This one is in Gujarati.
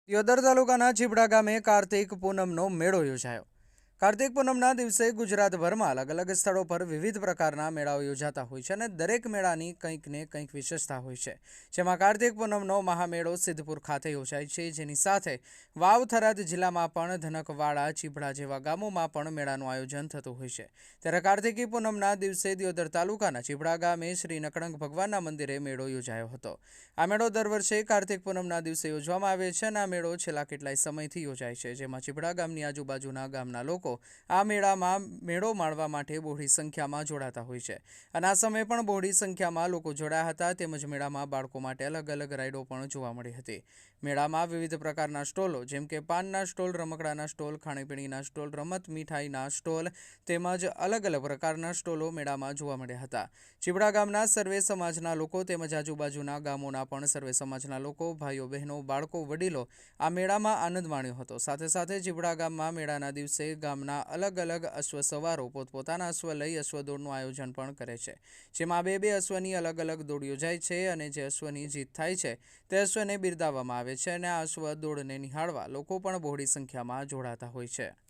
દિયોદર તાલુકાના ચીબડા ગામે કાર્તિક પૂનમનો મેળો યોજાયો। કાર્તિક પૂનમના દિવસે ગુજરાતભરમાં અલગ અલગ સ્થળો પર વિવિધ પ્રકારના મેળાઓ યોજાતા હોય છે અને દરેક મેળાની કંઈક ને કંઈક વિશેષતા હોય છે। જેમાં કાર્તિક પૂનમનો મહામેળો સિદ્ધપુર ખાતે યોજાય છે, જેની સાથે વાવ થરાદ જિલ્લામાં પણ ધનકવાડા, ચીબડા જેવા ગામોમાં પણ મેળાનું આયોજન થતું હોય છે। ત્યારે કાર્તિકી પૂનમના દિવસે દિયોદર તાલુકાના ચીબડા ગામે શ્રી નકળંગ ભગવાનના મંદિરે મેળો યોજાયો હતો। આ મેળો દર વર્ષે કાર્તિક પૂનમના દિવસે યોજવામાં આવે છે અને આ મેળો છેલ્લા કેટલાય સમયથી યોજાય છે, જેમાં ચીબડા ગામની આજુબાજુના ગામના લોકો આ મેળામાં મેળો માણવા માટે બહોળી સંખ્યામાં જોડાતા હોય છે અને આ સમયે પણ બહોળી સંખ્યામાં લોકો જોડાયા હતા। તેમજ મેળામાં બાળકો માટે અલગ અલગ રાઈડો પણ જોવા મળી હતી। મેળામાં વિવિધ પ્રકારના સ્ટોલો જેમ કે પાનના સ્ટોલ, રમકડાના સ્ટોલ, ખાણીપીણીના સ્ટોલ, રમત મીઠાઈના સ્ટોલ તેમજ અલગ અલગ પ્રકારના સ્ટોલો મેળામાં જોવા મળ્યા હતા। ચીબડા ગામના સર્વે સમાજના લોકો તેમજ આજુબાજુના ગામોના પણ સર્વે સમાજના લોકો, ભાઈઓ બહેનો, બાળકો, વડીલો આ મેળામાં આનંદ માણ્યો હતો। સાથે સાથે ચીબડા ગામમાં મેળાના દિવસે ગામના અલગ અલગ અશ્વ સવારો પોતપોતાના અશ્વ લઈ અશ્વદોડનું આયોજન પણ કરે છે, જેમાં બે અશ્વની અલગ અલગ દોડ યોજાય છે અને જે અશ્વની જીત થાય છે તે અશ્વને બિરદાવવામાં આવે છે અને આ અશ્વ દોડને નિહાળવા લોકો પણ બહોળી સંખ્યામાં જોડાતા હોય છે।